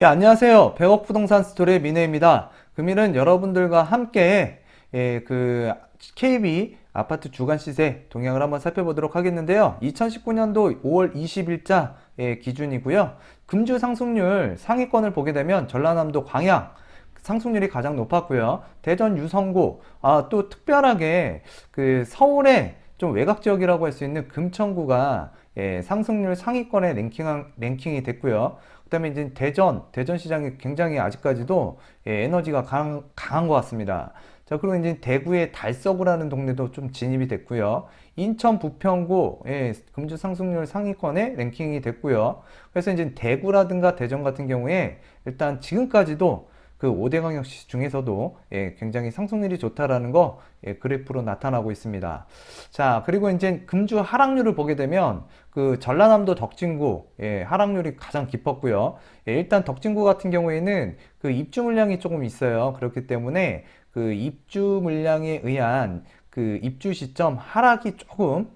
예, 안녕하세요. 100억 부동산 스토리의 민혜입니다. 금일은 여러분들과 함께 KB 아파트 주간 시세 동향을 한번 살펴보도록 하겠는데요. 2019년도 5월 20일자 기준이고요. 금주 상승률 상위권을 보게 되면 전라남도 광양 상승률이 가장 높았고요. 대전 유성구, 또 특별하게 그 서울의 좀 외곽 지역이라고 할 수 있는 금천구가 상승률 상위권에 랭킹이 됐고요. 그다음에 이제 대전 시장이 굉장히 아직까지도 에너지가 강한 것 같습니다. 자, 그리고 이제 대구의 달서구라는 동네도 좀 진입이 됐고요. 인천 부평구 금주 상승률 상위권에 랭킹이 됐고요. 그래서 이제 대구라든가 대전 같은 경우에 일단 지금까지도 그 5대 광역시 중에서도 굉장히 상승률이 좋다라는 거 그래프로 나타나고 있습니다. 자, 그리고 이제 금주 하락률을 보게 되면 그 전라남도 덕진구 하락률이 가장 깊었고요. 일단 덕진구 같은 경우에는 그 입주 물량이 조금 있어요. 그렇기 때문에 그 입주 물량에 의한 그 입주 시점 하락이 조금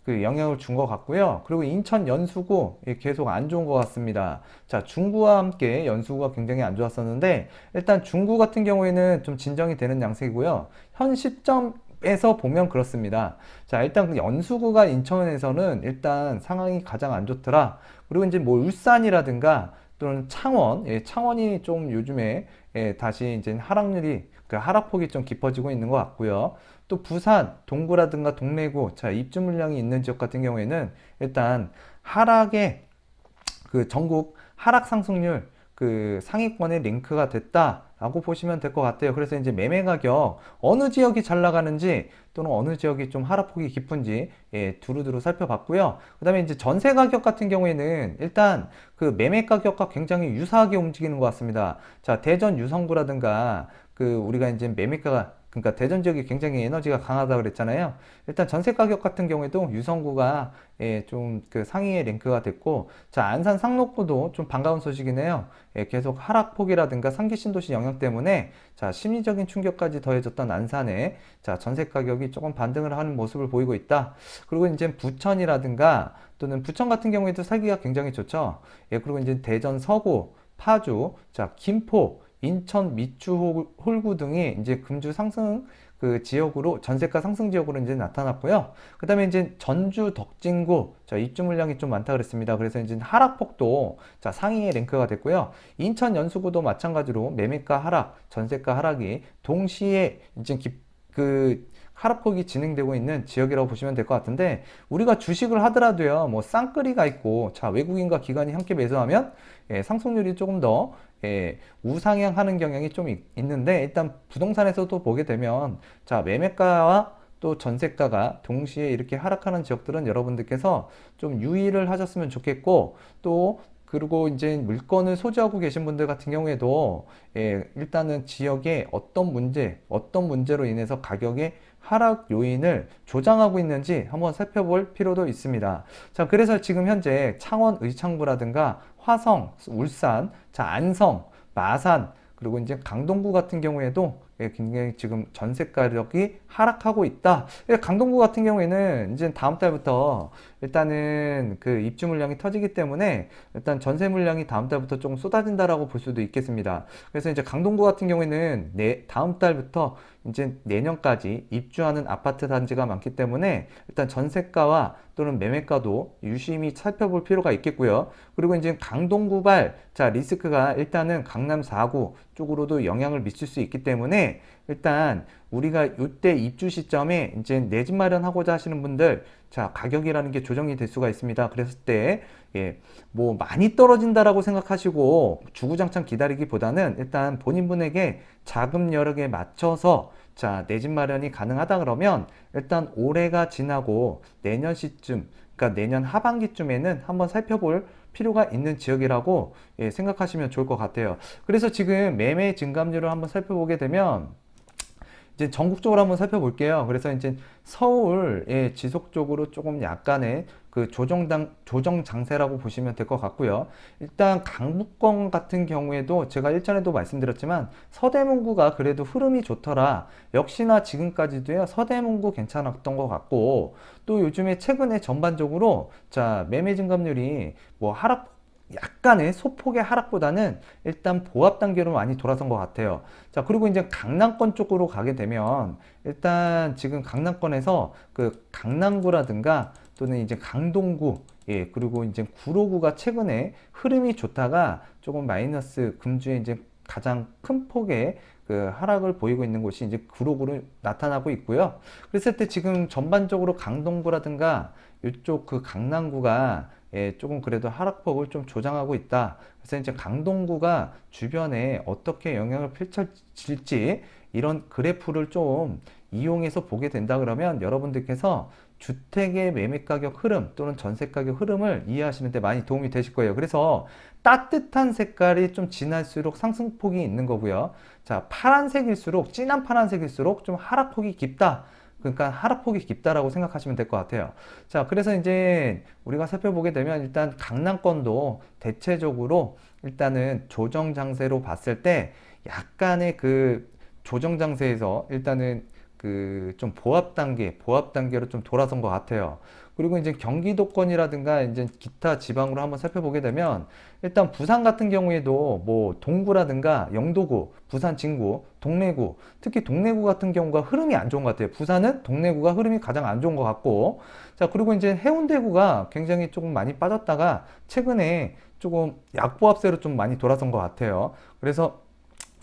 그 영향을 준 것 같고요. 그리고 인천 연수구 계속 안 좋은 것 같습니다. 자, 중구와 함께 연수구가 굉장히 안 좋았었는데 일단 중구 같은 경우에는 좀 진정이 되는 양상이고요. 현 시점에서 보면 그렇습니다. 자, 일단 그 연수구가 인천에서는 일단 상황이 가장 안 좋더라. 그리고 이제 뭐 울산이라든가 또는 창원, 창원이 좀 요즘에 다시 이제 하락률이 그 하락폭이 좀 깊어지고 있는 것 같고요. 또 부산, 동구라든가 동래구, 자, 입주 물량이 있는 지역 같은 경우에는 일단 하락의 그 전국 하락 상승률 그 상위권에 링크가 됐다라고 보시면 될 것 같아요. 그래서 이제 매매 가격 어느 지역이 잘 나가는지 또는 어느 지역이 좀 하락폭이 깊은지 두루두루 살펴봤고요. 그다음에 이제 전세 가격 같은 경우에는 일단 그 매매 가격과 굉장히 유사하게 움직이는 것 같습니다. 자, 대전 유성구라든가 그 우리가 이제 매매가가 그러니까 대전 지역이 굉장히 에너지가 강하다 그랬잖아요. 일단 전세 가격 같은 경우에도 유성구가 좀 그 상위에 랭크가 됐고, 자, 안산 상록구도 좀 반가운 소식이네요. 계속 하락폭이라든가 상기 신도시 영향 때문에 자, 심리적인 충격까지 더해졌던 안산에 자, 전세 가격이 조금 반등을 하는 모습을 보이고 있다. 그리고 이제 부천이라든가 또는 부천 같은 경우에도 살기가 굉장히 좋죠. 그리고 이제 대전 서구, 파주, 자, 김포, 인천 미추 홀구 등이 이제 금주 상승 그 지역으로 전세가 상승 지역으로 이제 나타났고요. 그다음에 이제 전주 덕진구 자, 입주 물량이 좀 많다 그랬습니다. 그래서 이제 하락폭도 자, 상위에 랭크가 됐고요. 인천 연수구도 마찬가지로 매매가 하락, 전세가 하락이 동시에 이제 그 하락폭이 진행되고 있는 지역이라고 보시면 될 것 같은데, 우리가 주식을 하더라도요, 뭐 쌍끌이가 있고, 자, 외국인과 기관이 함께 매수하면 상승률이 조금 더 우상향하는 경향이 좀 있는데, 일단 부동산에서도 보게 되면 자, 매매가와 또 전세가가 동시에 이렇게 하락하는 지역들은 여러분들께서 좀 유의를 하셨으면 좋겠고, 또 그리고 이제 물건을 소지하고 계신 분들 같은 경우에도 일단은 지역에 어떤 문제로 인해서 가격의 하락 요인을 조장하고 있는지 한번 살펴볼 필요도 있습니다. 자, 그래서 지금 현재 창원 의창구라든가 화성, 울산, 자, 안성, 마산, 그리고 이제 강동구 같은 경우에도 굉장히 지금 전세 가격이 하락하고 있다. 강동구 같은 경우에는 이제 다음 달부터 일단은 그 입주 물량이 터지기 때문에 일단 전세 물량이 다음 달부터 조금 쏟아진다라고 볼 수도 있겠습니다. 그래서 이제 강동구 같은 경우에는 다음 달부터 이제 내년까지 입주하는 아파트 단지가 많기 때문에 일단 전세가와 또는 매매가도 유심히 살펴볼 필요가 있겠고요. 그리고 이제 강동구발 자, 리스크가 일단은 강남 4구 쪽으로도 영향을 미칠 수 있기 때문에 일단 우리가 이때 입주 시점에 이제 내 집 마련하고자 하시는 분들 자, 가격이라는 게 조정이 될 수가 있습니다. 그랬을 때 뭐 많이 떨어진다라고 생각하시고 주구장창 기다리기보다는 일단 본인분에게 자금 여력에 맞춰서 자, 내 집 마련이 가능하다 그러면 일단 올해가 지나고 내년 시점, 그러니까 내년 하반기쯤에는 한번 살펴볼 필요가 있는 지역이라고 생각하시면 좋을 것 같아요. 그래서 지금 매매 증감률을 한번 살펴보게 되면 이제 전국적으로 한번 살펴볼게요. 그래서 이제 서울에 지속적으로 조금 약간의 그 조정 장세라고 보시면 될 것 같고요. 일단 강북권 같은 경우에도 제가 일전에도 말씀드렸지만 서대문구가 그래도 흐름이 좋더라. 역시나 지금까지도요, 서대문구 괜찮았던 것 같고, 또 요즘에 최근에 전반적으로 자, 매매 증감률이 뭐 하락 약간의 소폭의 하락보다는 일단 보합 단계로 많이 돌아선 것 같아요. 자, 그리고 이제 강남권 쪽으로 가게 되면 일단 지금 강남권에서 그 강남구라든가 또는 이제 강동구, 예, 그리고 이제 구로구가 최근에 흐름이 좋다가 조금 마이너스 금주에 이제 가장 큰 폭의 그 하락을 보이고 있는 곳이 이제 구로구로 나타나고 있고요. 그랬을 때 지금 전반적으로 강동구라든가 이쪽 그 강남구가 예, 조금 그래도 하락폭을 좀 조장하고 있다. 그래서 이제 강동구가 주변에 어떻게 영향을 펼쳐질지 이런 그래프를 좀 이용해서 보게 된다 그러면 여러분들께서 주택의 매매 가격 흐름 또는 전세 가격 흐름을 이해하시는 데 많이 도움이 되실 거예요. 그래서 따뜻한 색깔이 좀 진할수록 상승폭이 있는 거고요. 자, 파란색일수록, 진한 파란색일수록 좀 하락폭이 깊다. 그러니까 하락폭이 깊다라고 생각하시면 될 것 같아요. 자, 그래서 이제 우리가 살펴보게 되면 일단 강남권도 대체적으로 일단은 조정 장세로 봤을 때 약간의 그 조정 장세에서 일단은 그 좀 보합 단계로 좀 돌아선 것 같아요. 그리고 이제 경기도권이라든가 이제 기타 지방으로 한번 살펴보게 되면 일단 부산 같은 경우에도 뭐 동구라든가 영도구, 부산 진구, 동래구, 특히 동래구 같은 경우가 흐름이 안 좋은 것 같아요. 부산은 동래구가 흐름이 가장 안 좋은 것 같고, 자, 그리고 이제 해운대구가 굉장히 조금 많이 빠졌다가 최근에 조금 약보합세로 좀 많이 돌아선 것 같아요. 그래서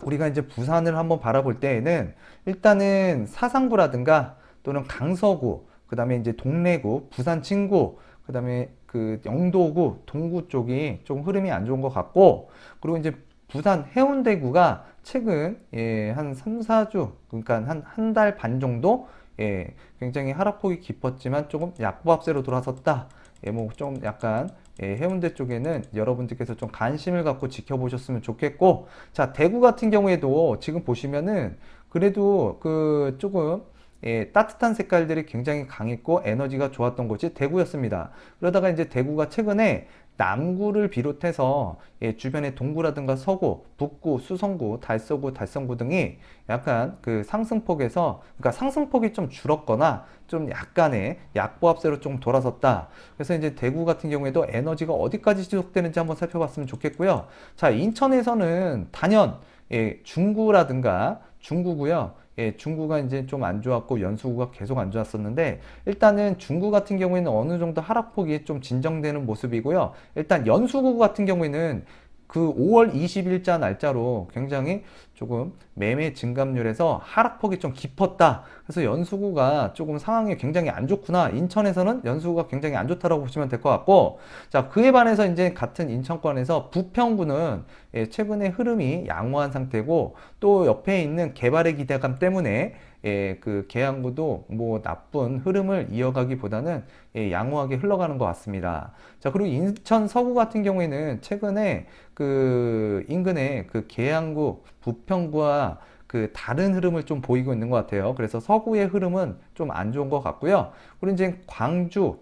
우리가 이제 부산을 한번 바라볼 때에는 일단은 사상구라든가 또는 강서구, 그 다음에 이제 동래구, 부산 진구, 그 다음에 그 영도구, 동구 쪽이 좀 흐름이 안 좋은 것 같고, 그리고 이제 부산 해운대구가 최근 예, 한 3, 4주, 그러니까 한 달 반 정도 예, 굉장히 하락폭이 깊었지만 조금 약보합세로 돌아섰다. 예, 뭐 좀 약간 예, 해운대 쪽에는 여러분들께서 좀 관심을 갖고 지켜보셨으면 좋겠고, 자, 대구 같은 경우에도 지금 보시면은 그래도 그 조금 예, 따뜻한 색깔들이 굉장히 강했고 에너지가 좋았던 곳이 대구였습니다. 그러다가 이제 대구가 최근에 남구를 비롯해서 예, 주변의 동구라든가 서구, 북구, 수성구, 달서구, 달성구 등이 약간 그 상승폭에서 그러니까 상승폭이 좀 줄었거나 좀 약간의 약보합세로 좀 돌아섰다. 그래서 이제 대구 같은 경우에도 에너지가 어디까지 지속되는지 한번 살펴봤으면 좋겠고요. 자, 인천에서는 단연 예, 중구라든가 중구고요. 예, 중구가 이제 좀 안 좋았고 연수구가 계속 안 좋았었는데 일단은 중구 같은 경우에는 어느 정도 하락폭이 좀 진정되는 모습이고요. 일단 연수구 같은 경우에는 그 5월 20일자 날짜로 굉장히 조금 매매 증감률에서 하락폭이 좀 깊었다. 그래서 연수구가 조금 상황이 굉장히 안 좋구나. 인천에서는 연수구가 굉장히 안 좋다라고 보시면 될 것 같고, 자, 그에 반해서 이제 같은 인천권에서 부평구는 예, 최근에 흐름이 양호한 상태고 또 옆에 있는 개발의 기대감 때문에 예, 그 계양구도 뭐 나쁜 흐름을 이어가기보다는 예, 양호하게 흘러가는 것 같습니다. 자, 그리고 인천 서구 같은 경우에는 최근에 그 인근에 그 계양구, 부평구와 그 다른 흐름을 좀 보이고 있는 것 같아요. 그래서 서구의 흐름은 좀 안 좋은 것 같고요. 그리고 이제 광주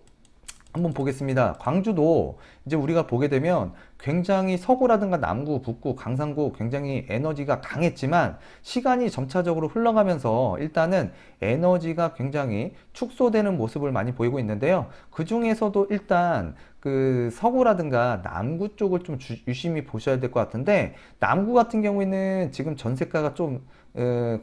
한번 보겠습니다. 광주도 이제 우리가 보게 되면 굉장히 서구라든가 남구, 북구, 강상구 굉장히 에너지가 강했지만 시간이 점차적으로 흘러가면서 일단은 에너지가 굉장히 축소되는 모습을 많이 보이고 있는데요. 그 중에서도 일단 그 서구라든가 남구 쪽을 좀 유심히 보셔야 될 것 같은데 남구 같은 경우에는 지금 전세가가 좀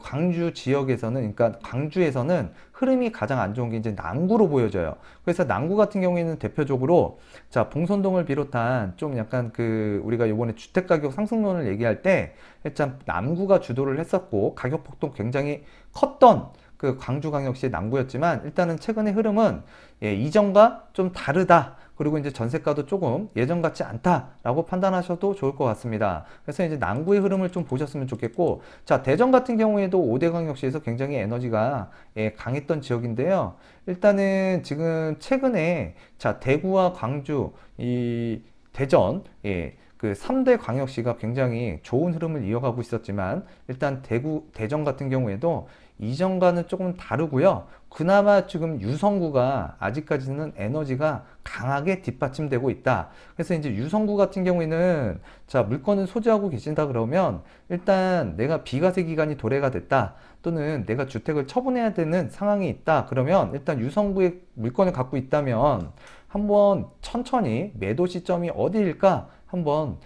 광주 지역에서는 그러니까 광주에서는 흐름이 가장 안 좋은 게 이제 남구로 보여져요. 그래서 남구 같은 경우에는 대표적으로 자 봉선동을 비롯한 좀 약간 그 우리가 이번에 주택가격 상승론을 얘기할 때 일단 남구가 주도를 했었고 가격 폭도 굉장히 컸던 그 광주광역시 남구였지만 일단은 최근의 흐름은 예, 이전과 좀 다르다. 그리고 이제 전세가도 조금 예전 같지 않다라고 판단하셔도 좋을 것 같습니다. 그래서 이제 남구의 흐름을 좀 보셨으면 좋겠고, 자, 대전 같은 경우에도 5대광역시에서 굉장히 에너지가 예, 강했던 지역인데요. 일단은 지금 최근에 자, 대구와 광주, 이 대전, 예, 그 3대 광역시가 굉장히 좋은 흐름을 이어가고 있었지만 일단 대전 같은 경우에도 이전과는 조금 다르고요. 그나마 지금 유성구가 아직까지는 에너지가 강하게 뒷받침되고 있다. 그래서 이제 유성구 같은 경우에는 자, 물건을 소지하고 계신다 그러면 일단 내가 비과세 기간이 도래가 됐다. 또는 내가 주택을 처분해야 되는 상황이 있다. 그러면 일단 유성구에 물건을 갖고 있다면 한번 천천히 매도 시점이 어디일까? 한번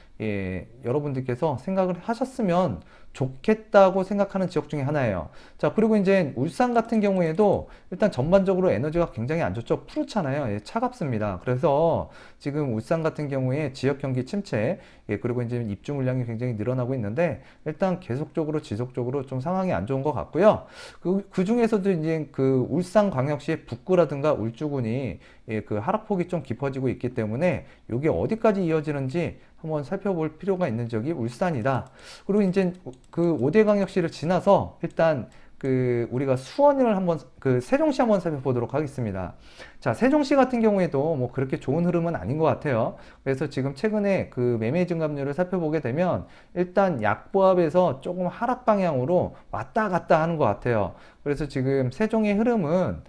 여러분들께서 생각을 하셨으면 좋겠다고 생각하는 지역 중에 하나예요. 자, 그리고 이제 울산 같은 경우에도 일단 전반적으로 에너지가 굉장히 안 좋죠. 푸르잖아요. 차갑습니다. 그래서 지금 울산 같은 경우에 지역 경기 침체, 그리고 이제 입주 물량이 굉장히 늘어나고 있는데 일단 계속적으로 지속적으로 좀 상황이 안 좋은 것 같고요. 그 중에서도 이제 그 울산광역시의 북구라든가 울주군이 그 하락폭이 좀 깊어지고 있기 때문에 이게 어디까지 이어지는지 한번 살펴볼 필요가 있는 지역이 울산이다. 그리고 이제 그 5대 광역시를 지나서 일단 그 우리가 수원을 한번 그 세종시 한번 살펴보도록 하겠습니다. 자, 세종시 같은 경우에도 뭐 그렇게 좋은 흐름은 아닌 것 같아요. 그래서 지금 최근에 그 매매 증감률을 살펴보게 되면 일단 약보합에서 조금 하락 방향으로 왔다 갔다 하는 것 같아요. 그래서 지금 세종의 흐름은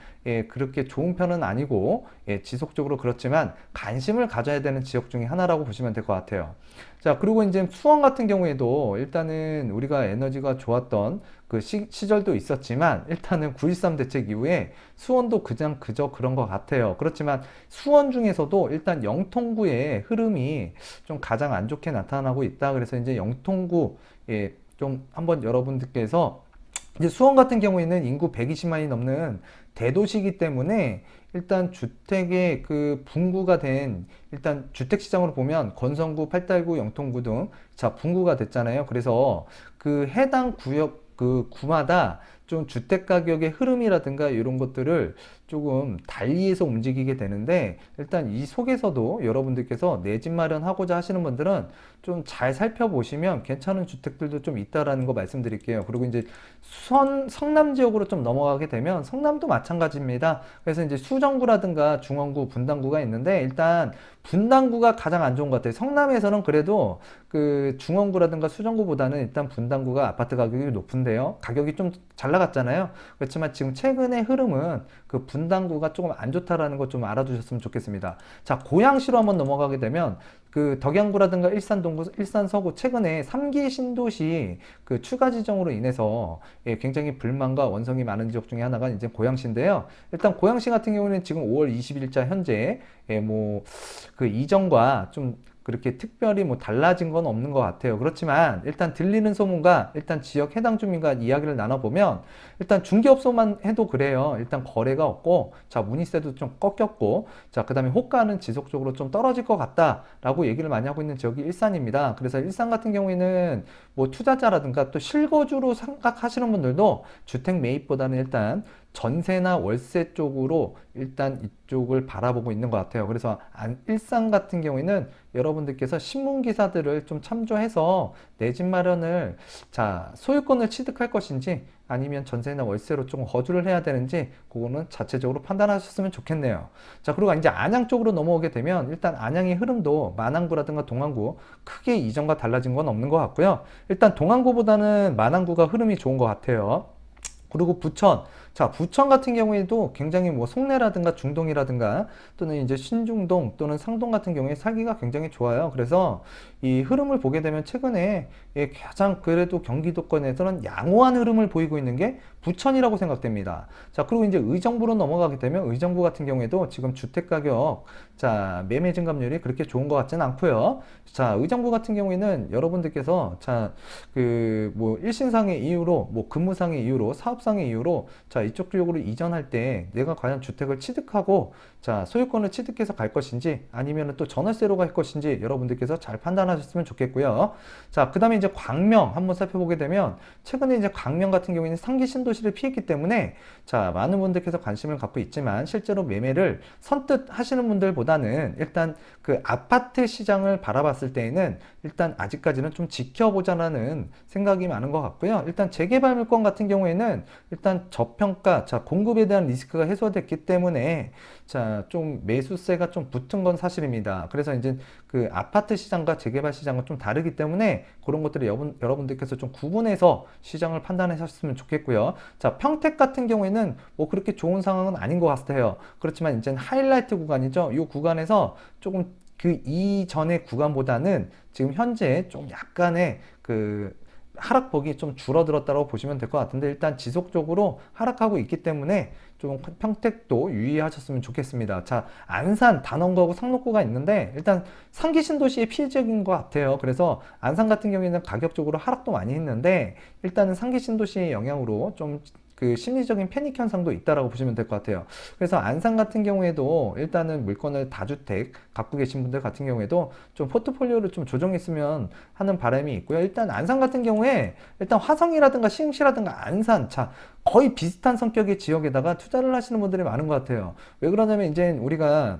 그렇게 좋은 편은 아니고 지속적으로 그렇지만 관심을 가져야 되는 지역 중에 하나라고 보시면 될 것 같아요. 자, 그리고 이제 수원 같은 경우에도 일단은 우리가 에너지가 좋았던 그 시절도 있었지만 일단은 9.13 대책 이후에 수원도 그저 그런 것 같아요. 그렇지만 수원 중에서도 일단 영통구의 흐름이 좀 가장 안 좋게 나타나고 있다. 그래서 이제 영통구 좀 한번 여러분들께서 이제 수원 같은 경우에는 인구 120만이 넘는 대도시이기 때문에 일단 주택의 그 분구가 된 일단 주택 시장으로 보면 건성구, 팔달구, 영통구 등 자 분구가 됐잖아요. 그래서 그 해당 구역 그 구마다 좀 주택 가격의 흐름이라든가 이런 것들을 조금 달리해서 움직이게 되는데 일단 이 속에서도 여러분들께서 내 집 마련하고자 하시는 분들은 좀 잘 살펴보시면 괜찮은 주택들도 좀 있다라는 거 말씀드릴게요. 그리고 이제 성남 지역으로 좀 넘어가게 되면 성남도 마찬가지입니다. 그래서 이제 수정구라든가 중원구, 분당구가 있는데 일단 분당구가 가장 안 좋은 것 같아요. 성남에서는 그래도 그 중원구라든가 수정구보다는 일단 분당구가 아파트 가격이 높은데요. 가격이 좀 잘 나갔잖아요. 그렇지만 지금 최근의 흐름은 그 분당구가 조금 안 좋다라는 것 좀 알아두셨으면 좋겠습니다. 자, 고양시로 한번 넘어가게 되면 그 덕양구라든가 일산 동구, 일산 서구 최근에 3기 신도시 그 추가 지정으로 인해서 굉장히 불만과 원성이 많은 지역 중에 하나가 이제 고양시인데요. 일단 고양시 같은 경우는 지금 5월 20일자 현재 뭐 그 이전과 좀 그렇게 특별히 뭐 달라진 건 없는 것 같아요. 그렇지만 일단 들리는 소문과 일단 지역 해당 주민과 이야기를 나눠보면 일단 중개업소만 해도 그래요. 일단 거래가 없고 자 문의세도 좀 꺾였고 자 그다음에 호가는 지속적으로 좀 떨어질 것 같다라고 얘기를 많이 하고 있는 지역이 일산입니다. 그래서 일산 같은 경우에는 뭐 투자자라든가 또 실거주로 생각하시는 분들도 주택 매입보다는 일단 전세나 월세 쪽으로 일단 이쪽을 바라보고 있는 것 같아요. 그래서 일산 같은 경우에는 여러분들께서 신문 기사들을 좀 참조해서 내 집 마련을 자 소유권을 취득할 것인지 아니면 전세나 월세로 조금 거주를 해야 되는지 그거는 자체적으로 판단하셨으면 좋겠네요. 자, 그리고 이제 안양 쪽으로 넘어오게 되면 일단 안양의 흐름도 만안구라든가 동안구 크게 이전과 달라진 건 없는 것 같고요. 일단 동안구보다는 만안구가 흐름이 좋은 것 같아요. 그리고 부천. 자, 부천 같은 경우에도 굉장히 뭐 송내라든가 중동이라든가 또는 이제 신중동 또는 상동 같은 경우에 살기가 굉장히 좋아요. 그래서 이 흐름을 보게 되면 최근에 가장 그래도 경기도권에서는 양호한 흐름을 보이고 있는 게 부천이라고 생각됩니다. 자, 그리고 이제 의정부로 넘어가게 되면 의정부 같은 경우에도 지금 주택 가격 자, 매매 증감률이 그렇게 좋은 것 같지는 않고요. 자, 의정부 같은 경우에는 여러분들께서 자, 그 뭐 일신상의 이유로 뭐 근무상의 이유로 사업상의 이유로 자, 이쪽 지역으로 이전할 때 내가 과연 주택을 취득하고 자, 소유권을 취득해서 갈 것인지 아니면 또 전월세로 갈 것인지 여러분들께서 잘 판단하셨으면 좋겠고요. 자, 그 다음에 이제 광명 한번 살펴보게 되면 최근에 이제 광명 같은 경우에는 상기 신도시를 피했기 때문에 자, 많은 분들께서 관심을 갖고 있지만 실제로 매매를 선뜻 하시는 분들보다는 일단 그 아파트 시장을 바라봤을 때에는 일단 아직까지는 좀 지켜보자라는 생각이 많은 것 같고요. 일단 재개발 물건 같은 경우에는 일단 저평가, 자, 공급에 대한 리스크가 해소됐기 때문에 자, 좀 매수세가 좀 붙은 건 사실입니다. 그래서 이제 그 아파트 시장과 재개발 시장은 좀 다르기 때문에 그런 것들을 여러분들께서 좀 구분해서 시장을 판단하셨으면 좋겠고요. 자, 평택 같은 경우에는 뭐 그렇게 좋은 상황은 아닌 것 같아요. 그렇지만 이제 하이라이트 구간이죠. 이 구간에서 조금 그 이전의 구간보다는 지금 현재 좀 약간의 그 하락폭이 좀 줄어들었다고 보시면 될 것 같은데, 일단 지속적으로 하락하고 있기 때문에 좀 평택도 유의하셨으면 좋겠습니다. 자, 안산, 단원고하고 상록고가 있는데 일단 상기 신도시의 피해적인 것 같아요. 그래서 안산 같은 경우에는 가격적으로 하락도 많이 했는데 일단은 상기 신도시의 영향으로 좀 그 심리적인 패닉 현상도 있다라고 보시면 될 것 같아요. 그래서 안산 같은 경우에도 일단은 물건을 다주택 갖고 계신 분들 같은 경우에도 좀 포트폴리오를 좀 조정했으면 하는 바람이 있고요. 일단 안산 같은 경우에 일단 화성이라든가 시흥시라든가 안산, 자, 거의 비슷한 성격의 지역에다가 투자를 하시는 분들이 많은 것 같아요. 왜 그러냐면 이제 우리가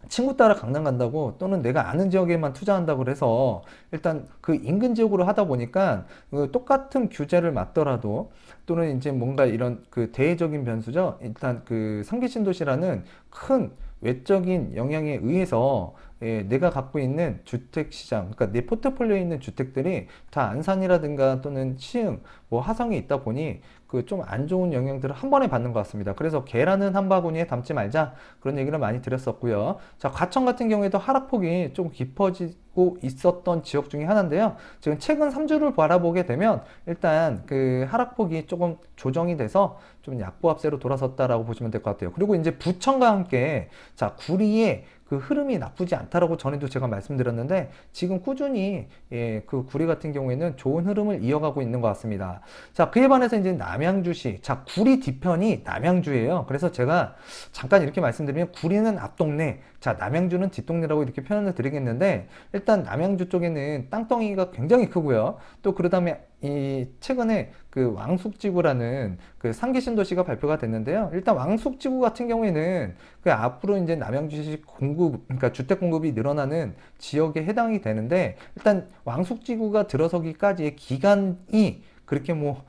친구 따라 강남 간다고 또는 내가 아는 지역에만 투자한다고 해서 일단 그 인근 지역으로 하다 보니까 그 똑같은 규제를 맞더라도 또는 이제 뭔가 이런 그 대외적인 변수죠. 일단 그 상기 신도시라는 큰 외적인 영향에 의해서 내가 갖고 있는 주택 시장, 그러니까 내 포트폴리오에 있는 주택들이 다 안산이라든가 또는 시흥, 뭐 화성에 있다 보니 그 좀 안 좋은 영향들을 한 번에 받는 것 같습니다. 그래서 계란은 한 바구니에 담지 말자, 그런 얘기를 많이 드렸었고요. 자, 과천 같은 경우에도 하락폭이 좀 깊어지고 있었던 지역 중에 하나인데요. 지금 최근 3주를 바라보게 되면 일단 그 하락폭이 조금 조정이 돼서 좀 약보합세로 돌아섰다라고 보시면 될 것 같아요. 그리고 이제 부천과 함께 자, 구리의 그 흐름이 나쁘지 않다라고 전에도 제가 말씀드렸는데 지금 꾸준히 그 구리 같은 경우에는 좋은 흐름을 이어가고 있는 것 같습니다. 자, 그에 반해서 이제 남양주시, 자, 구리 뒤편이 남양주예요. 그래서 제가 잠깐 이렇게 말씀드리면 구리는 앞동네, 자, 남양주는 뒷동네라고 이렇게 표현을 드리겠는데 일단 남양주 쪽에는 땅덩이가 굉장히 크고요. 또 그러다음에 이 최근에 그 왕숙지구라는 그 상기 신도시가 발표가 됐는데요. 일단 왕숙지구 같은 경우에는 그 앞으로 이제 남양주시 공급, 그러니까 주택 공급이 늘어나는 지역에 해당이 되는데 일단 왕숙지구가 들어서기까지의 기간이 그렇게 뭐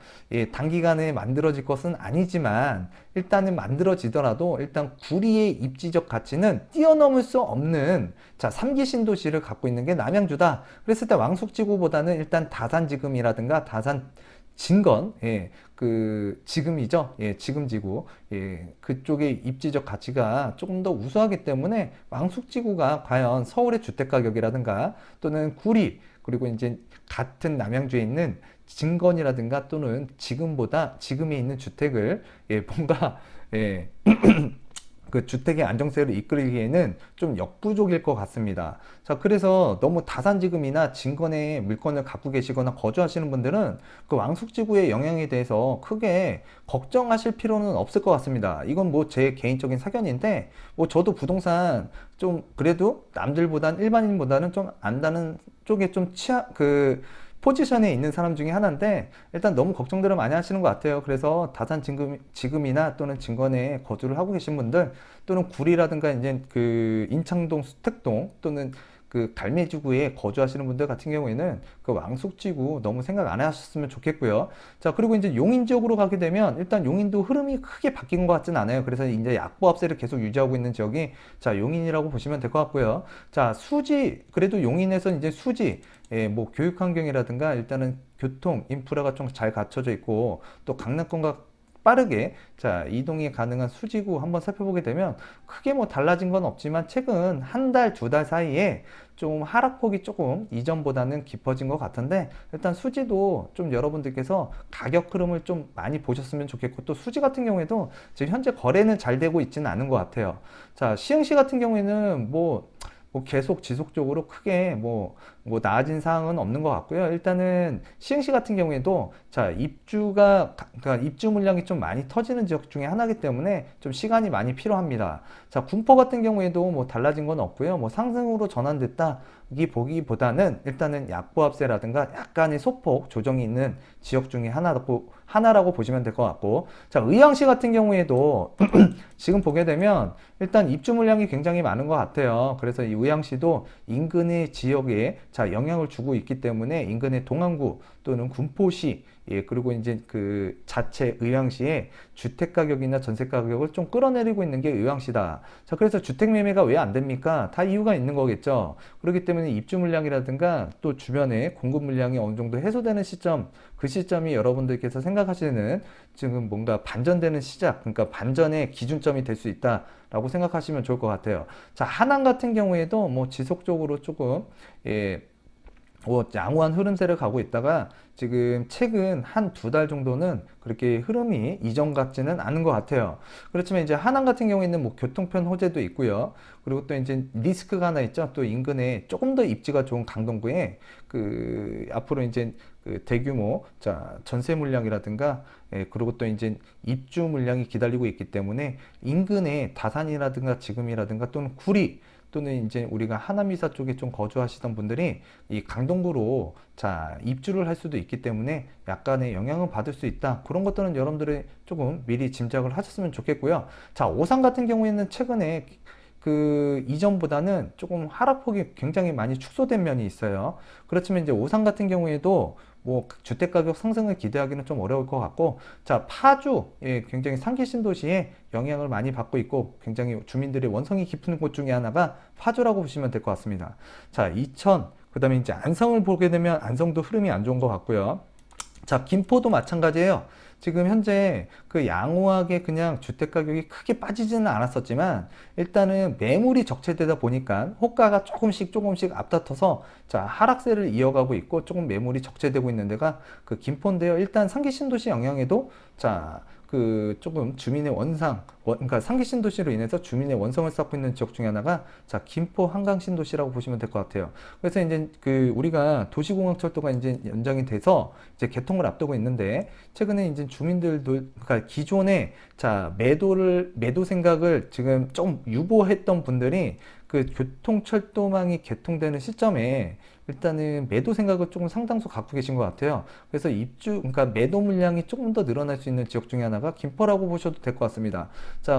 단기간에 만들어질 것은 아니지만 일단은 만들어지더라도 일단 구리의 입지적 가치는 뛰어넘을 수 없는 자 3기 신도시를 갖고 있는 게 남양주다. 그랬을 때 왕숙지구보다는 일단 다산지금이라든가 다산 진건, 그 지금이죠. 지금지구, 그쪽의 입지적 가치가 조금 더 우수하기 때문에 왕숙지구가 과연 서울의 주택 가격이라든가 또는 구리 그리고 이제 같은 남양주에 있는 진건이라든가 또는 지금보다 지금에 있는 주택을 뭔가 그 주택의 안정세를 이끌기에는 좀 역부족일 것 같습니다. 자, 그래서 너무 다산지금이나 진건의 물건을 갖고 계시거나 거주하시는 분들은 그 왕숙지구의 영향에 대해서 크게 걱정하실 필요는 없을 것 같습니다. 이건 뭐 제 개인적인 사견인데, 뭐 저도 부동산 좀 그래도 남들보단 일반인보다는 좀 안다는 쪽에 좀 포지션에 있는 사람 중에 하나인데 일단 너무 걱정들을 많이 하시는 것 같아요. 그래서 다산 지금이나 또는 진건에 거주를 하고 계신 분들 또는 구리라든가 이제 그 인창동 수택동 또는 그 갈매지구에 거주하시는 분들 같은 경우에는 그 왕숙지구 너무 생각 안 하셨으면 좋겠고요. 자, 그리고 이제 용인 지역으로 가게 되면 일단 용인도 흐름이 크게 바뀐 것 같진 않아요. 그래서 이제 약보합세를 계속 유지하고 있는 지역이 자, 용인이라고 보시면 될 것 같고요. 자, 수지, 그래도 용인에서 이제 수지, 뭐 교육 환경이라든가 일단은 교통 인프라가 좀 잘 갖춰져 있고 또 강남권과 빠르게 자 이동이 가능한 수지구 한번 살펴보게 되면 크게 뭐 달라진 건 없지만 최근 한 달, 두 달 사이에 좀 하락폭이 조금 이전보다는 깊어진 것 같은데 일단 수지도 좀 여러분들께서 가격 흐름을 좀 많이 보셨으면 좋겠고 또 수지 같은 경우에도 지금 현재 거래는 잘 되고 있지는 않은 것 같아요. 자, 시흥시 같은 경우에는 뭐 계속 지속적으로 크게 뭐 나아진 사항은 없는 것 같고요. 일단은 시흥시 같은 경우에도 자 그러니까 입주 물량이 좀 많이 터지는 지역 중에 하나이기 때문에 좀 시간이 많이 필요합니다. 자, 군포 같은 경우에도 뭐 달라진 건 없고요. 뭐 상승으로 전환됐다 이 보기보다는 일단은 약보합세라든가 약간의 소폭 조정이 있는 지역 중에 하나라고 보시면 될 것 같고, 자, 의왕시 같은 경우에도 지금 보게 되면 일단 입주 물량이 굉장히 많은 것 같아요. 그래서 이 의왕시도 인근의 지역에 자 영향을 주고 있기 때문에 인근의 동안구 또는 군포시 그리고 이제 그 자체 의왕시의 주택 가격이나 전세 가격을 좀 끌어내리고 있는 게 의왕시다. 자, 그래서 주택 매매가 왜 안 됩니까? 다 이유가 있는 거겠죠. 그렇기 때문에 입주 물량이라든가 또 주변에 공급 물량이 어느 정도 해소되는 시점, 그 시점이 여러분들께서 생각하시는 지금 뭔가 반전되는 시작, 그러니까 반전의 기준점이 될 수 있다라고 생각하시면 좋을 것 같아요. 자, 하남 같은 경우에도 뭐 지속적으로 조금 양호한 흐름세를 가고 있다가 지금 최근 한 두 달 정도는 그렇게 흐름이 이전 같지는 않은 것 같아요. 그렇지만 이제 하남 같은 경우에는 뭐 교통편 호재도 있고요. 그리고 또 이제 리스크가 하나 있죠. 또 인근에 조금 더 입지가 좋은 강동구에 앞으로 이제 대규모 전세 물량이라든가 그리고 또 이제 입주 물량이 기다리고 있기 때문에 인근에 다산이라든가 지금이라든가 또는 구리 또는 이제 우리가 하남이사 쪽에 좀 거주하시던 분들이 이 강동구로 입주를 할 수도 있기 때문에 약간의 영향을 받을 수 있다. 그런 것들은 여러분들이 조금 미리 짐작을 하셨으면 좋겠고요. 오산 같은 경우에는 최근에 이전보다는 조금 하락폭이 굉장히 많이 축소된 면이 있어요. 그렇지만 이제 오산 같은 경우에도 뭐 주택가격 상승을 기대하기는 좀 어려울 것 같고, 파주, 굉장히 상기 신도시에 영향을 많이 받고 있고 굉장히 주민들의 원성이 깊은 곳 중에 하나가 파주라고 보시면 될 것 같습니다. 이천, 그 다음에 이제 안성을 보게 되면 안성도 흐름이 안 좋은 것 같고요. 김포도 마찬가지예요. 지금 현재 양호하게 그냥 주택 가격이 크게 빠지지는 않았었지만 일단은 매물이 적체되다 보니까 호가가 조금씩 앞다퉈서 하락세를 이어가고 있고 조금 매물이 적체되고 있는 데가 김포인데요. 일단 상기 신도시 영향에도 조금 주민의 그러니까 상기 신도시로 인해서 주민의 원성을 쌓고 있는 지역 중에 하나가 김포 한강 신도시라고 보시면 될 것 같아요. 그래서 이제 우리가 도시공항철도가 이제 연장이 돼서 이제 개통을 앞두고 있는데 최근에 이제 주민들도 그러니까 기존에 매도 생각을 지금 좀 유보했던 분들이 교통철도망이 개통되는 시점에 일단은 매도 생각을 조금 상당수 갖고 계신 것 같아요. 그래서 그러니까 매도 물량이 조금 더 늘어날 수 있는 지역 중에 하나가 김포라고 보셔도 될 것 같습니다.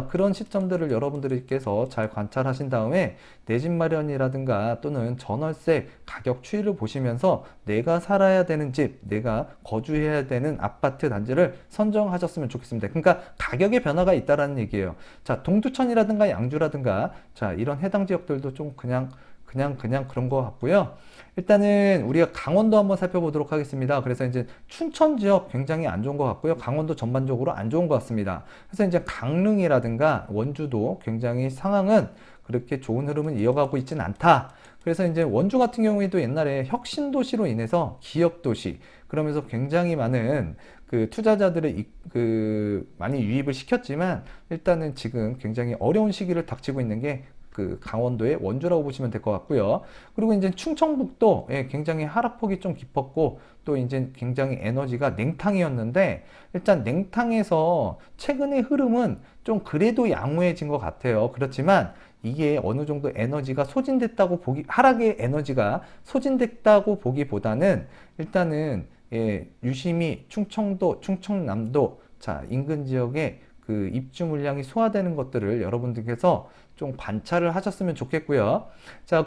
그런 시점들을 여러분들께서 잘 관찰하신 다음에 내 집 마련이라든가 또는 전월세 가격 추이를 보시면서 내가 살아야 되는 집, 내가 거주해야 되는 아파트 단지를 선정하셨으면 좋겠습니다. 그러니까 가격의 변화가 있다라는 얘기예요. 동두천이라든가 양주라든가 이런 해당 지역들도 좀 그냥 그런 것 같고요. 일단은 우리가 강원도 한번 살펴보도록 하겠습니다. 그래서 이제 춘천 지역 굉장히 안 좋은 것 같고요. 강원도 전반적으로 안 좋은 것 같습니다. 그래서 이제 강릉이라든가 원주도 굉장히 상황은 그렇게 좋은 흐름을 이어가고 있지는 않다. 그래서 이제 원주 같은 경우에도 옛날에 혁신도시로 인해서 기업도시, 그러면서 굉장히 많은 투자자들을 많이 유입을 시켰지만 일단은 지금 굉장히 어려운 시기를 닥치고 있는 게 강원도의 원주라고 보시면 될 것 같고요. 그리고 이제 충청북도 굉장히 하락폭이 좀 깊었고 또 이제 굉장히 에너지가 냉탕이었는데 일단 냉탕에서 최근의 흐름은 좀 그래도 양호해진 것 같아요. 그렇지만 이게 어느 정도 에너지가 소진됐다고 하락의 에너지가 소진됐다고 보기보다는 일단은 유심히 충청도, 충청남도 인근 지역에 입주 물량이 소화되는 것들을 여러분들께서 좀 관찰을 하셨으면 좋겠고요.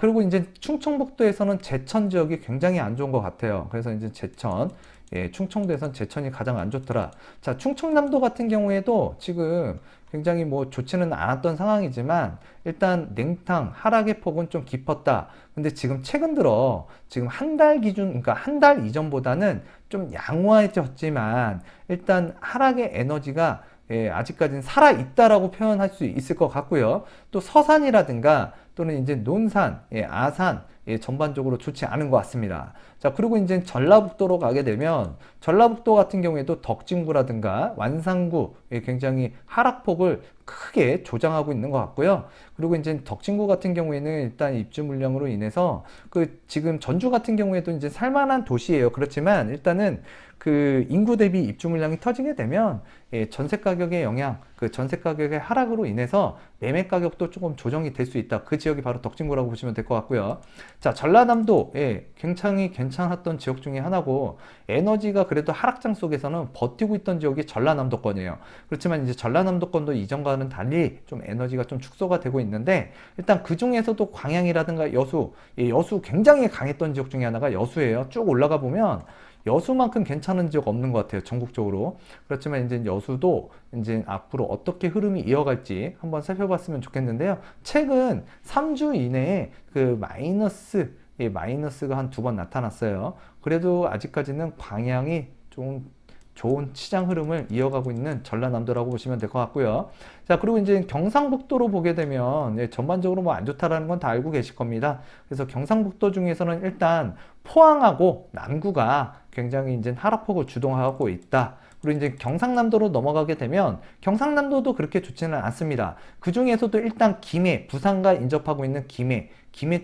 그리고 이제 충청북도에서는 제천 지역이 굉장히 안 좋은 것 같아요. 그래서 이제 제천, 충청도에선 제천이 가장 안 좋더라. 충청남도 같은 경우에도 지금 굉장히 뭐 좋지는 않았던 상황이지만 일단 냉탕 하락의 폭은 좀 깊었다. 근데 지금 최근 들어 지금 한 달 기준, 그러니까 한 달 이전보다는 좀 양호해졌지만 일단 하락의 에너지가 아직까지는 살아있다라고 표현할 수 있을 것 같고요. 또 서산이라든가 또는 이제 논산, 아산, 전반적으로 좋지 않은 것 같습니다. 그리고 이제 전라북도로 가게 되면 전라북도 같은 경우에도 덕진구라든가 완산구 굉장히 하락폭을 크게 조장하고 있는 것 같고요. 그리고 이제 덕진구 같은 경우에는 일단 입주 물량으로 인해서 지금 전주 같은 경우에도 이제 살만한 도시예요. 그렇지만 일단은 인구 대비 입주 물량이 터지게 되면 전세 가격의 영향, 전세 가격의 하락으로 인해서 매매 가격도 조금 조정이 될 수 있다. 그 지역이 바로 덕진구라고 보시면 될 것 같고요. 전라남도 굉장히 괜찮았던 지역 중에 하나고 에너지가 그래도 하락장 속에서는 버티고 있던 지역이 전라남도권이에요. 그렇지만 이제 전라남도권도 이전과는 달리 좀 에너지가 좀 축소가 되고 있는데 일단 그 중에서도 광양이라든가 여수, 여수 굉장히 강했던 지역 중에 하나가 여수예요. 쭉 올라가 보면 여수만큼 괜찮은 지역 없는 것 같아요, 전국적으로. 그렇지만 이제 여수도 이제 앞으로 어떻게 흐름이 이어갈지 한번 살펴봤으면 좋겠는데요. 최근 3주 이내에 마이너스가 한 두 번 나타났어요. 그래도 아직까지는 방향이 좀 좋은 시장 흐름을 이어가고 있는 전라남도라고 보시면 될 것 같고요. 그리고 이제 경상북도로 보게 되면 전반적으로 뭐 안 좋다라는 건 다 알고 계실 겁니다. 그래서 경상북도 중에서는 일단 포항하고 남구가 굉장히 이제 하락폭을 주동하고 있다. 그리고 이제 경상남도로 넘어가게 되면 경상남도도 그렇게 좋지는 않습니다. 그 중에서도 일단 김해, 부산과 인접하고 있는 김해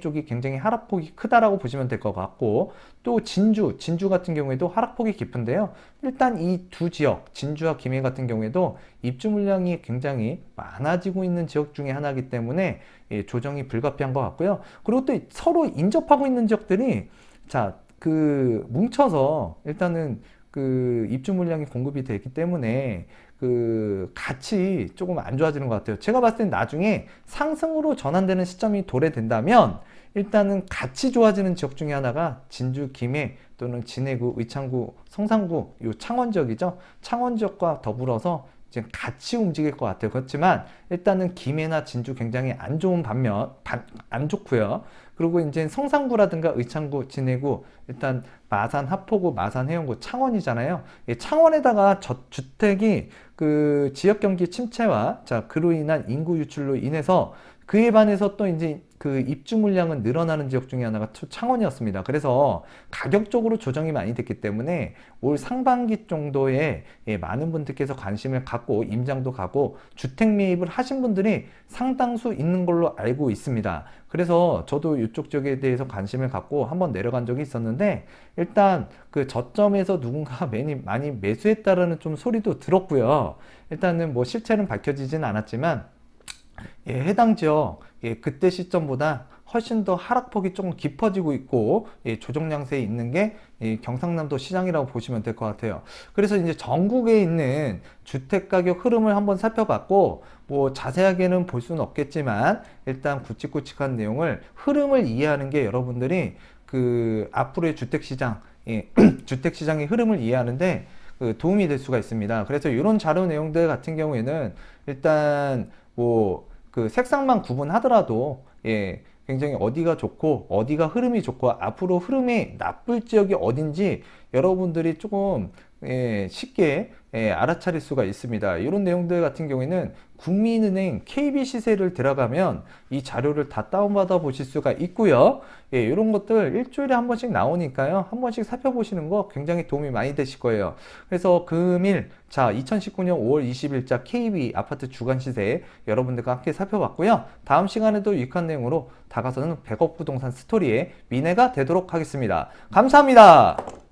쪽이 굉장히 하락폭이 크다라고 보시면 될 것 같고, 또 진주 같은 경우에도 하락폭이 깊은데요. 일단 이 두 지역, 진주와 김해 같은 경우에도 입주 물량이 굉장히 많아지고 있는 지역 중에 하나이기 때문에 조정이 불가피한 것 같고요. 그리고 또 서로 인접하고 있는 지역들이 자, 뭉쳐서 일단은 입주 물량이 공급이 되기 때문에 같이 조금 안 좋아지는 것 같아요. 제가 봤을 땐 나중에 상승으로 전환되는 시점이 도래된다면 일단은 같이 좋아지는 지역 중에 하나가 진주, 김해 또는 진해구, 의창구, 성산구, 요 창원 지역이죠. 창원 지역과 더불어서 지금 같이 움직일 것 같아요. 그렇지만 일단은 김해나 진주 굉장히 안 좋은 안 좋고요. 그리고 이제 성산구라든가 의창구, 진해구, 일단 마산, 하포구, 마산, 해운구, 창원이잖아요. 창원에다가 주택이 지역 경기 침체와 그로 인한 인구 유출로 인해서 그에 반해서 또 이제 입주 물량은 늘어나는 지역 중에 하나가 창원이었습니다. 그래서 가격적으로 조정이 많이 됐기 때문에 올 상반기 정도에 많은 분들께서 관심을 갖고 임장도 가고 주택 매입을 하신 분들이 상당수 있는 걸로 알고 있습니다. 그래서 저도 이쪽 지역에 대해서 관심을 갖고 한번 내려간 적이 있었는데, 일단 저점에서 누군가 많이 매수했다라는 좀 소리도 들었고요. 일단은 뭐 실체는 밝혀지진 않았지만 해당 지역 그때 시점보다 훨씬 더 하락폭이 조금 깊어지고 있고 조정 양세에 있는 게 경상남도 시장이라고 보시면 될 것 같아요. 그래서 이제 전국에 있는 주택 가격 흐름을 한번 살펴봤고, 뭐 자세하게는 볼 수는 없겠지만 일단 굵직굵직한 내용을 흐름을 이해하는 게 여러분들이 앞으로의 주택시장 주택시장의 흐름을 이해하는데 도움이 될 수가 있습니다. 그래서 이런 자료 내용들 같은 경우에는 일단 뭐 색상만 구분하더라도 굉장히 어디가 좋고 어디가 흐름이 좋고 앞으로 흐름이 나쁠 지역이 어딘지 여러분들이 조금 쉽게 알아차릴 수가 있습니다. 이런 내용들 같은 경우에는 국민은행 KB 시세를 들어가면 이 자료를 다 다운받아 보실 수가 있고요. 이런 것들 일주일에 한 번씩 나오니까요. 한 번씩 살펴보시는 거 굉장히 도움이 많이 되실 거예요. 그래서 금일 2019년 5월 20일자 KB 아파트 주간 시세 여러분들과 함께 살펴봤고요. 다음 시간에도 유익한 내용으로 다가서는 100억 부동산 스토리의 미래가 되도록 하겠습니다. 감사합니다.